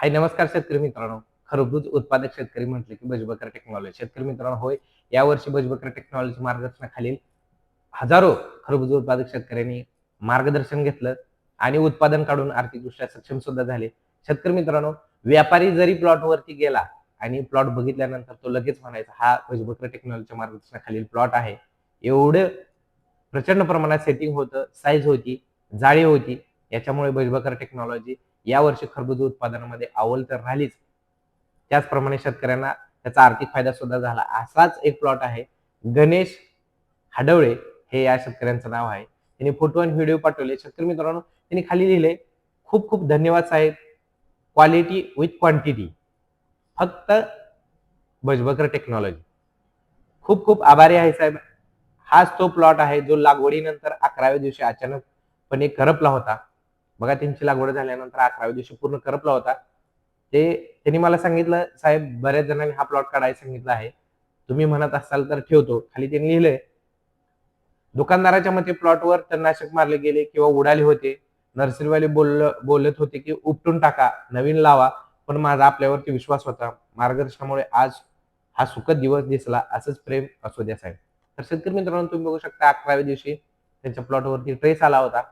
हाय नमस्कार शेतकरी मित्रांनो. खरबूज उत्पादक शेतकरी म्हटले की बजबकर टेक्नॉलॉजी. शेतकरी मित्रांनो होय, यावर्षी बजबकर टेक्नॉलॉजी मार्गदर्शनाखालील हजारो खरबूज उत्पादक शेतकऱ्यांनी मार्गदर्शन घेतलं आणि उत्पादन काढून आर्थिकदृष्ट्या सक्षम सुद्धा झाले. शेतकरी मित्रांनो, व्यापारी जरी प्लॉटवरती गेला आणि प्लॉट बघितल्यानंतर तो लगेच म्हणायचा हा बजबकर टेक्नॉलॉजीच्या मार्गदर्शनाखालील प्लॉट आहे. एवढं प्रचंड प्रमाणात सेटिंग होतं, साईज होती, जाळी होती. याच्यामुळे बजबकर टेक्नॉलॉजी यावर्षी खरबूज उत्पादनामध्ये अव्वल तर राहिलीच. त्याचप्रमाणे शेतकऱ्यांना त्याचा आर्थिक फायदा सुद्धा झाला. असाच एक प्लॉट आहे. गणेश हडवळे हे या शेतकऱ्यांचं नाव आहे. त्यांनी फोटो आणि व्हिडिओ पाठवले. शेतकरी मित्रांनो, त्यांनी खाली लिहिले, खूप खूप धन्यवाद साहेब. Quality with quantity. फक्त बजबकर टेक्नॉलॉजी. खूप खूप आभारी आहे साहेब. हाच तो प्लॉट आहे जो लागवडीनंतर 11व्या दिवशी अचानकपणे करपला होता. बघा त्यांची लागवड झाल्यानंतर 11व्या दिवशी पूर्ण करपला होता. त्यांनी मला सांगितलं, साहेब बऱ्याच जणांनी हा प्लॉट काढायला सांगितला आहे. तुम्ही म्हणत असाल तर ठेवतो. खाली त्यांनी लिहिलंय, दुकानदाराच्या मते प्लॉटवर तणनाशक मारले गेले किंवा उडाले होते. नर्सरीवाले बोलत होते की उपटून टाका, नवीन लावा. पण माझा आपल्यावरती विश्वास होता. मार्गदर्शनामुळे आज हा सुखद दिवस दिसला. असंच प्रेम असू द्या साहेब. तर शेतकरी मित्रांनो, तुम्ही बघू शकता 11व्या दिवशी त्यांच्या प्लॉटवरती ट्रेस आला होता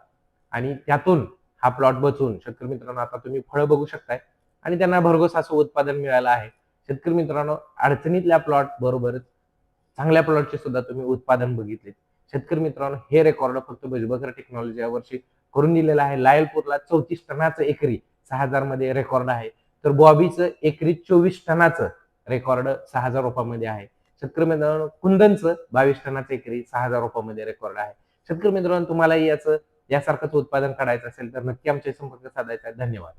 आणि त्यातून हा प्लॉट बचून शेतकरी मित्रांनो आता तुम्ही फळं बघू शकताय आणि त्यांना भरघोस असं उत्पादन मिळालं आहे. शेतकरी मित्रांनो, अडचणीतल्या प्लॉट बरोबरच चांगल्या प्लॉटचे सुद्धा तुम्ही उत्पादन बघितले. शेतकरी मित्रांनो, हे रेकॉर्ड फक्त बजबकर टेक्नॉलॉजी यावर्षी करून दिलेलं आहे. लायलपूरला 34 टनाचं एकरी 6000 मध्ये रेकॉर्ड आहे. तर बॉबीचं एकरी 24 टनाचं रेकॉर्ड 6000 रुपयामध्ये आहे. शेतकरी मित्रांनो, कुंदनचं 22 टनाचं एकरी 6000 रुपयामध्ये रेकॉर्ड आहे. शेतकरी मित्रांनो, तुम्हाला यासारखंच उत्पादन काढायचं असेल तर नक्की आमच्याशी संपर्क साधायचा. धन्यवाद.